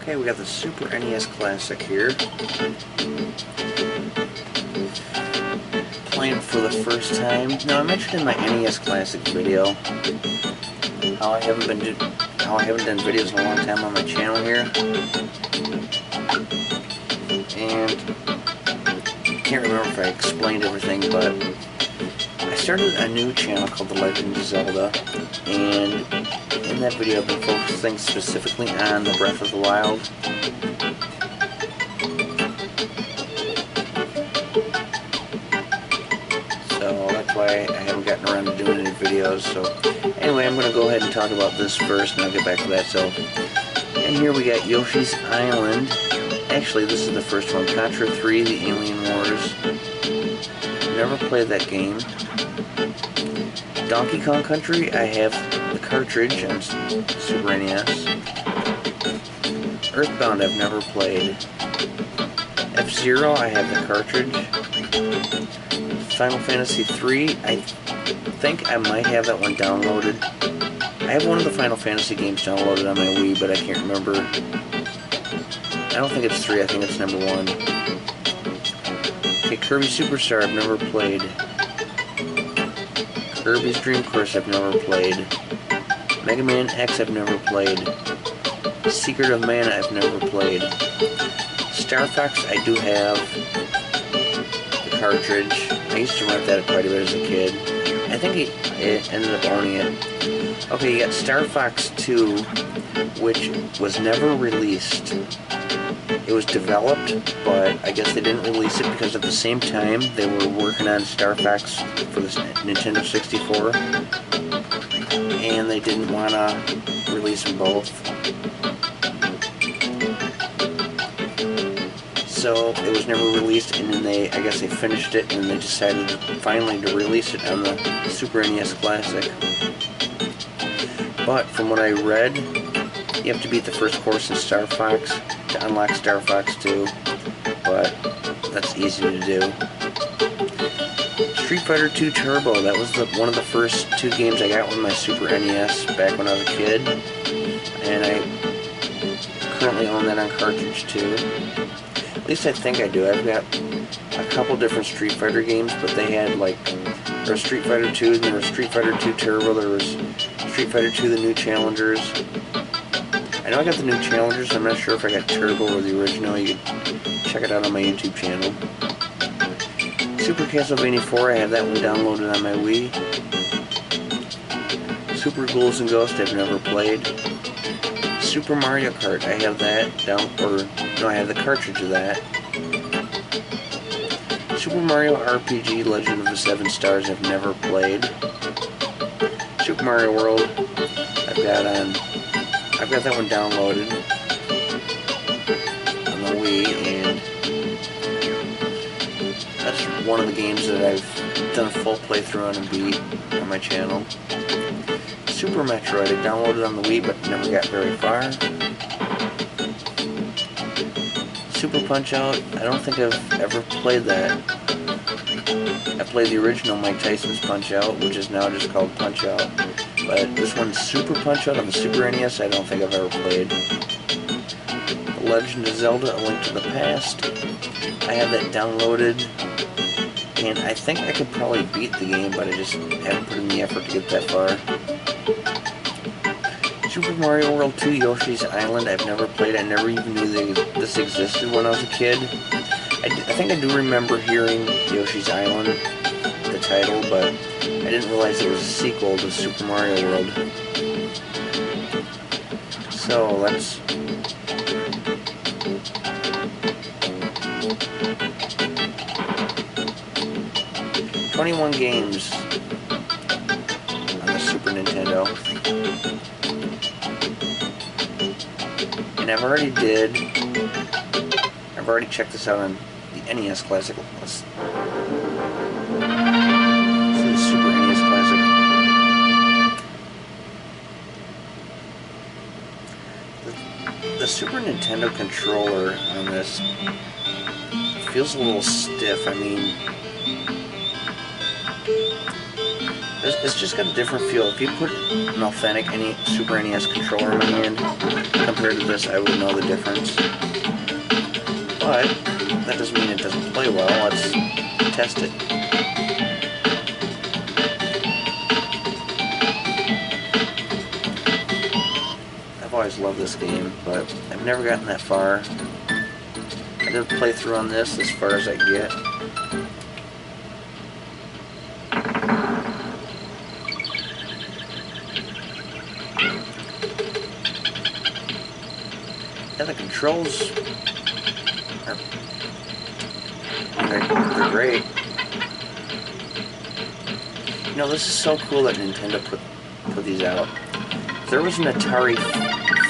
Okay, we got the Super NES Classic here. Playing for the first time. Now, I mentioned in my NES Classic video how I haven't done videos in a long time on my channel here, and I can't remember if I explained everything, but I started a new channel called The Legend of Zelda, and in that video I've been focusing specifically on the Breath of the Wild. So that's why I haven't gotten around to doing any videos. So anyway, I'm going to go ahead and talk about this first and I'll get back to that. So, and here we got Yoshi's Island. Actually, this is the first one, Contra 3, The Alien Wars. Never played that game. Donkey Kong Country, I have the cartridge on Super NES. Earthbound, I've never played. F-Zero, I have the cartridge. Final Fantasy 3, I think I might have that one downloaded. I have one of the Final Fantasy games downloaded on my Wii, but I can't remember. I don't think it's 3, I think it's number 1. Okay, Kirby Superstar, I've never played. Kirby's Dream Course, I've never played. Mega Man X, I've never played. Secret of Mana, I've never played. Star Fox, I do have the cartridge. I used to rent that quite a bit as a kid. I think it ended up owning it. Okay, you got Star Fox 2, which was never released. It was developed, but I guess they didn't release it because at the same time they were working on Star Fox for the Nintendo 64, and they didn't want to release them both. So it was never released, and then I guess they finished it, and they decided finally to release it on the Super NES Classic. But from what I read, you have to beat the first course in Star Fox to unlock Star Fox 2, but that's easy to do. Street Fighter 2 Turbo, that was one of the first 2 games I got with my Super NES back when I was a kid, and I currently own that on cartridge too. At least I think I do. I've got a couple different Street Fighter games, but they had there was Street Fighter 2, and there was Street Fighter 2 Turbo, there was Street Fighter 2 The New Challengers. I know I got the New Challengers, I'm not sure if I got Turbo or the original. You can check it out on my YouTube channel. Super Castlevania 4, I have that one downloaded on my Wii. Super Ghouls and Ghosts, I've never played. Super Mario Kart, I have that I have the cartridge of that. Super Mario RPG Legend of the 7 Stars, I've never played. Super Mario World, I've got that one downloaded on the Wii, and that's one of the games that I've done a full playthrough on and beat on my channel. Super Metroid, I downloaded on the Wii but never got very far. Super Punch-Out, I don't think I've ever played that. I played the original Mike Tyson's Punch-Out, which is now just called Punch-Out. But this one's Super Punch-Out on the Super NES, I don't think I've ever played. The Legend of Zelda, A Link to the Past, I have that downloaded, and I think I could probably beat the game, but I just haven't put in the effort to get that far. Super Mario World 2 Yoshi's Island, I've never played. I never even knew this existed when I was a kid. I think I do remember hearing Yoshi's Island, the title, but I didn't realize it was a sequel to Super Mario World. So let's... "21 games on the Super Nintendo. And I've already checked this out on the NES Classic. Let's see the Super NES Classic. The Super Nintendo controller on this feels a little stiff. I mean, there's It's just got a different feel. If you put an authentic Super NES controller in my hand compared to this, I would know the difference. But that doesn't mean it doesn't play well. Let's test it. I've always loved this game, but I've never gotten that far. I did a playthrough on this as far as I get. Yeah, the controls are they're great. You know, this is so cool that Nintendo put these out. There was an Atari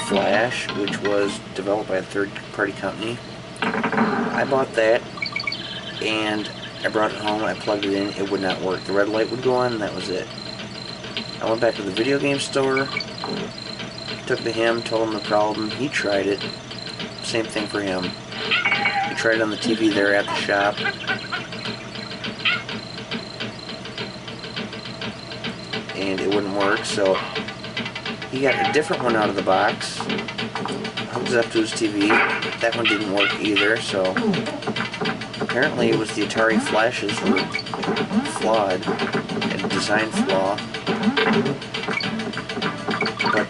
Flash, which was developed by a third-party company. I bought that, and I brought it home, I plugged it in, it would not work. The red light would go on, and that was it. I went back to the video game store, took it to him, told him the problem, he tried it. Same thing for him. He tried it on the TV there at the shop. And it wouldn't work, so he got a different one out of the box, hooked it up to his TV. That one didn't work either, so apparently it was the Atari Flashes were flawed, had a design flaw. But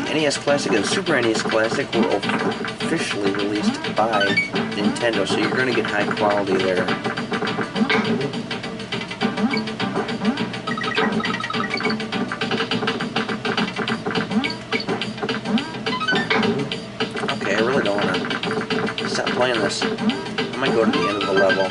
the NES Classic and the Super NES Classic were officially released by Nintendo, so you're going to get high quality there. Okay, I really don't want to stop playing this. I might go to the end of the level.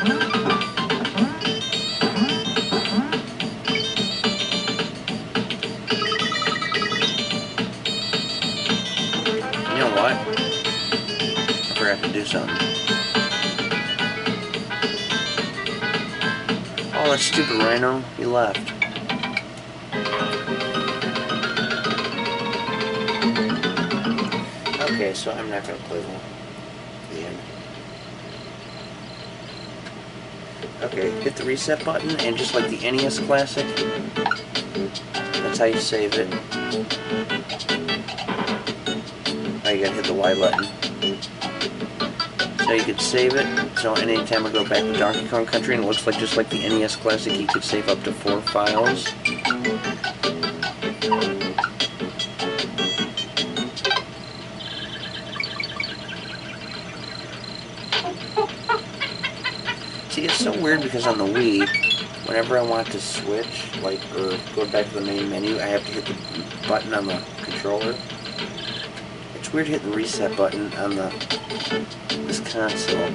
You know what? I forgot to do something. Oh, that stupid rhino, he left. Okay, so I'm not going to play the end. Okay, hit the reset button, and just like the NES Classic, that's how you save it. Now you gotta hit the Y button. So you could save it, so anytime I go back to Donkey Kong Country, and it looks like just like the NES Classic, you could save up to 4 files. See, it's so weird because on the Wii, whenever I want to switch, like, or go back to the main menu, I have to hit the button on the controller. It's weird hitting the reset button on this console.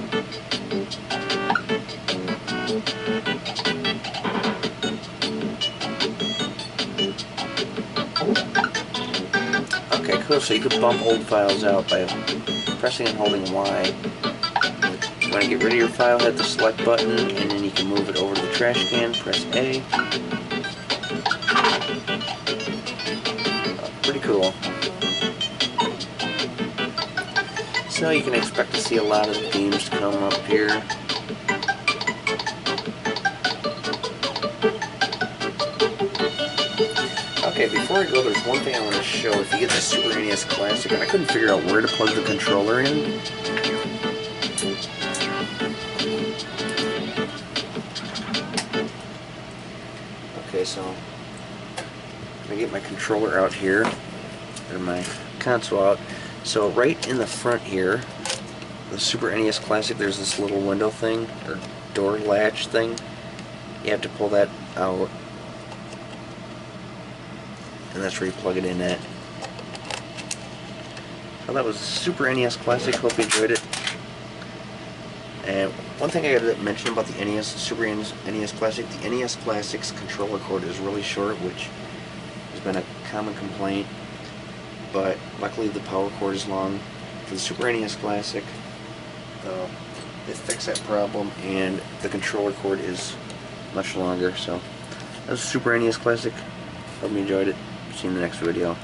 Okay, cool, so you could bump old files out by pressing and holding Y. You want to get rid of your file, hit the select button, and then you can move it over to the trash can, press A. Pretty cool. So you can expect to see a lot of games come up here. Okay, before I go, there's one thing I want to show. If you get the Super NES Classic, and I couldn't figure out where to plug the controller in. Okay, so I'm going to get my controller out here, or my console out. So right in the front here, the Super NES Classic, there's this little window thing, or door latch thing. You have to pull that out, and that's where you plug it in at. Well, that was Super NES Classic. Hope you enjoyed it. And one thing I got to mention about the Super NES Classic, the NES Classic's controller cord is really short, which has been a common complaint. But luckily the power cord is long. For the Super NES Classic, they fixed that problem, and the controller cord is much longer. So that was Super NES Classic. Hope you enjoyed it. See you in the next video.